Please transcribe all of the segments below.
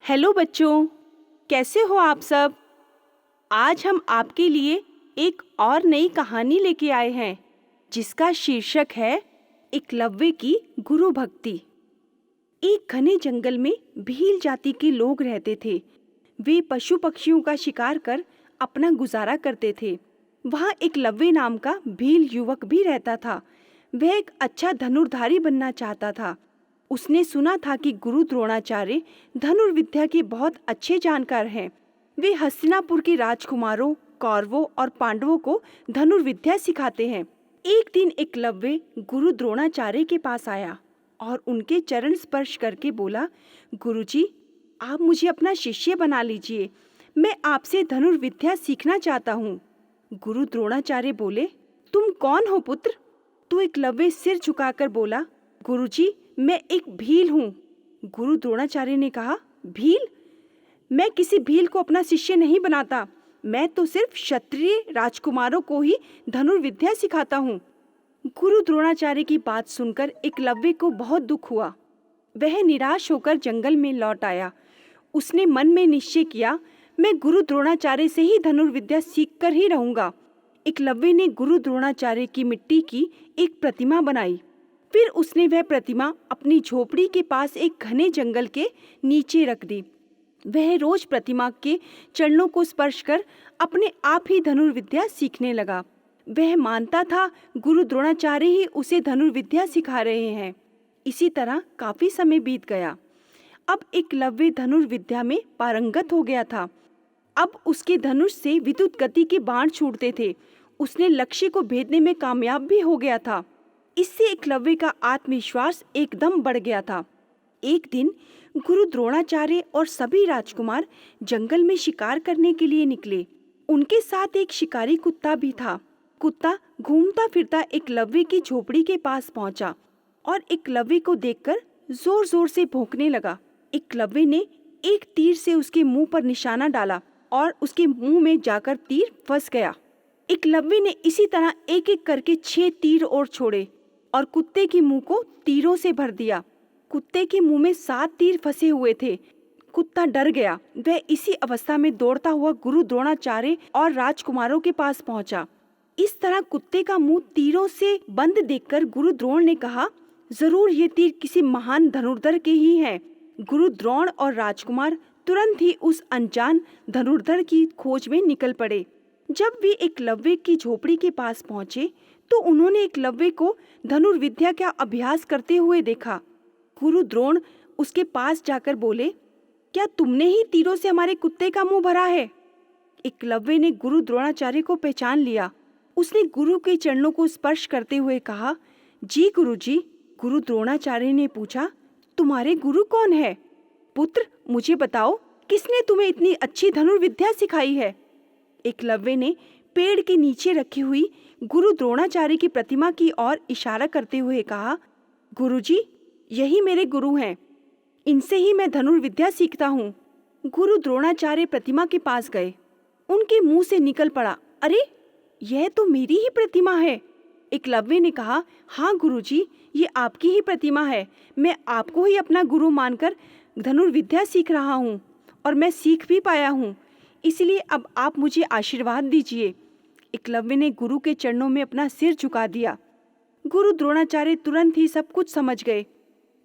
Hello बच्चों, कैसे हो आप सब? आज हम आपके लिए एक और नई कहानी लेके आए हैं, जिसका शीर्षक है एकलव्य की गुरु भक्ति। एक घने जंगल में भील जाति के लोग रहते थे। वे पशु पक्षियों का शिकार कर अपना गुजारा करते थे। वहाँ एकलव्य नाम का भील युवक भी रहता था। वह एक अच्छा धनुर्धारी बनना चाहता था। उसने सुना था कि गुरु द्रोणाचार्य धनुर्विद्या के बहुत अच्छे जानकार हैं। वे हस्तिनापुर के राजकुमारों, कौरवों और पांडवों को धनुर्विद्या सिखाते हैं। एक दिन एकलव्य गुरु द्रोणाचार्य के पास आया और उनके चरण स्पर्श करके बोला, गुरुजी, आप मुझे अपना शिष्य बना लीजिए। मैं आपसे धनुर्विद्या सीखना चाहता हूँ। गुरु द्रोणाचार्य बोले, तुम कौन हो पुत्र? तो एकलव्य सिर झुकाकर बोला, गुरुजी, मैं एक भील हूँ। गुरु द्रोणाचार्य ने कहा, भील? मैं किसी भील को अपना शिष्य नहीं बनाता। मैं तो सिर्फ क्षत्रिय राजकुमारों को ही धनुर्विद्या सिखाता हूँ। गुरु द्रोणाचार्य की बात सुनकर एकलव्य को बहुत दुख हुआ। वह निराश होकर जंगल में लौट आया। उसने मन में निश्चय किया, मैं गुरु द्रोणाचार्य से ही धनुर्विद्या सीखकर ही रहूंगा। एकलव्य ने गुरु द्रोणाचार्य की मिट्टी की एक प्रतिमा बनाई। फिर उसने वह प्रतिमा अपनी झोपड़ी के पास एक घने जंगल के नीचे रख दी। वह रोज प्रतिमा के चरणों को स्पर्श कर अपने आप ही धनुर्विद्या सीखने लगा। वह मानता था गुरु द्रोणाचार्य ही उसे धनुर्विद्या सिखा रहे हैं। इसी तरह काफी समय बीत गया। अब एकलव्य धनुर्विद्या में पारंगत हो गया था। अब उसके धनुष से विद्युत गति के बाण छूटते थे। उसने लक्ष्य को भेदने में कामयाब भी हो गया था। इससे एकलव्य का आत्मविश्वास एकदम बढ़ गया था। एक दिन गुरु द्रोणाचार्य और सभी राजकुमार जंगल में शिकार करने के लिए निकले। उनके साथ एक शिकारी कुत्ता भी था। कुत्ता घूमता फिरता एकलव्य की झोपड़ी के पास पहुंचा और एकलव्य को देखकर जोर जोर से भौंकने लगा। एकलव्य ने एक तीर से उसके मुंह पर निशाना डाला और उसके मुंह में जाकर तीर फंस गया। एकलव्य ने इसी तरह एक एक करके 6 तीर और छोड़े और कुत्ते के मुंह को तीरों से भर दिया। कुत्ते के मुंह में 7 तीर फंसे हुए थे। कुत्ता डर गया। वह इसी अवस्था में दौड़ता हुआ गुरु द्रोणाचार्य और राजकुमारों के पास पहुंचा। इस तरह कुत्ते का मुंह तीरों से बंद देखकर गुरु द्रोण ने कहा, जरूर ये तीर किसी महान धनुर्धर के ही हैं। गुरु द्रोण और राजकुमार तुरंत ही उस अनजान धनुर्धर की खोज में निकल पड़े। जब वे एकलव्य की झोपड़ी के पास पहुंचे तो उन्होंने एकलव्य को धनुर्विद्या का अभ्यास करते हुए देखा। गुरु द्रोण उसके पास जाकर बोले, क्या तुमने ही तीरों से हमारे कुत्ते का मुंह भरा है? एकलव्य ने गुरु द्रोणाचार्य को पहचान लिया। उसने गुरु के चरणों को स्पर्श करते हुए कहा, जी गुरुजी। गुरु द्रोणाचार्य ने पूछा, तुम्हारे गुरु कौन है? पुत्र, मुझे बताओ, किसने तुम्हें इतनी अच्छी धनुर्विद्या सिखाई है? एकलव्य ने पेड़ के नीचे रखी हुई गुरु द्रोणाचार्य की प्रतिमा की ओर इशारा करते हुए कहा, गुरुजी, यही मेरे गुरु हैं। इनसे ही मैं धनुर्विद्या सीखता हूँ। गुरु द्रोणाचार्य प्रतिमा के पास गए। उनके मुंह से निकल पड़ा, अरे, यह तो मेरी ही प्रतिमा है। एकलव्य ने कहा, हाँ गुरुजी, ये आपकी ही प्रतिमा है। मैं आपको ही अपना गुरु मानकर धनुर्विद्या सीख रहा हूँ और मैं सीख भी पाया हूँ। इसलिए अब आप मुझे आशीर्वाद दीजिए। एकलव्य ने गुरु के चरणों में अपना सिर झुका दिया। गुरु द्रोणाचार्य तुरंत ही सब कुछ समझ गए।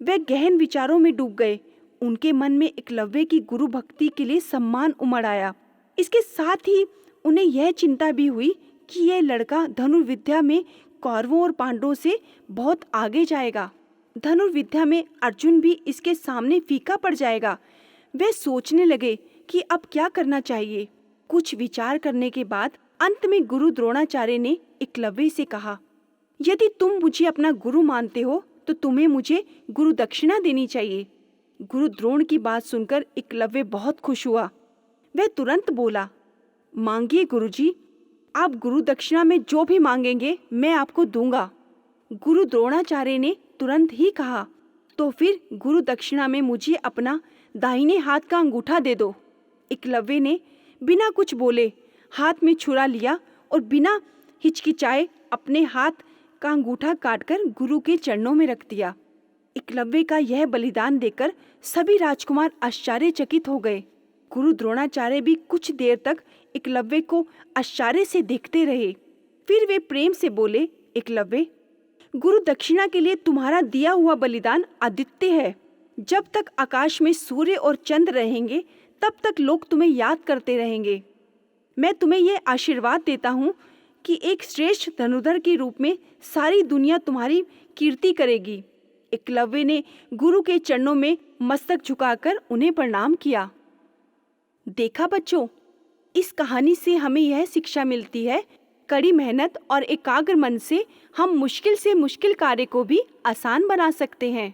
वे गहन विचारों में डूब गए। उनके मन में एकलव्य की गुरु भक्ति के लिए सम्मान उमड़ आया। इसके साथ ही उन्हें यह चिंता भी हुई कि यह लड़का धनुर्विद्या में कौरवों और पांडवों से बहुत आगे जाएगा। धनुर्विद्या में अर्जुन भी इसके सामने फीका पड़ जाएगा। वे सोचने लगे कि अब क्या करना चाहिए। कुछ विचार करने के बाद अंत में गुरु द्रोणाचार्य ने एकलव्य से कहा, यदि तुम मुझे अपना गुरु मानते हो तो तुम्हें मुझे गुरु दक्षिणा देनी चाहिए। गुरु द्रोण की बात सुनकर एकलव्य बहुत खुश हुआ। वह तुरंत बोला, मांगिए गुरुजी, आप गुरु दक्षिणा में जो भी मांगेंगे मैं आपको दूंगा। गुरु द्रोणाचार्य ने तुरंत ही कहा, तो फिर गुरु दक्षिणा में मुझे अपना दाहिने हाथ का अंगूठा दे दो। एकलव्य ने बिना कुछ बोले हाथ में छुरा लिया और बिना हिचकिचाए अपने हाथ का अंगूठा काटकर गुरु के चरणों में रख दिया। एकलव्य का यह बलिदान देखकर सभी राजकुमार आश्चर्यचकित हो गए। गुरु द्रोणाचार्य भी कुछ देर तक एकलव्य को आश्चर्य से देखते रहे। फिर वे प्रेम से बोले, एकलव्य, गुरु दक्षिणा के लिए तुम्हारा दिया हुआ बलिदान अद्वितीय है। जब तक आकाश में सूर्य और चंद्र रहेंगे तब तक लोग तुम्हें याद करते रहेंगे। मैं तुम्हें यह आशीर्वाद देता हूँ कि एक श्रेष्ठ धनुर्धर के रूप में सारी दुनिया तुम्हारी कीर्ति करेगी। एकलव्य ने गुरु के चरणों में मस्तक झुकाकर उन्हें प्रणाम किया। देखा बच्चों, इस कहानी से हमें यह शिक्षा मिलती है, कड़ी मेहनत और एकाग्र मन से हम मुश्किल से मुश्किल कार्य को भी आसान बना सकते हैं।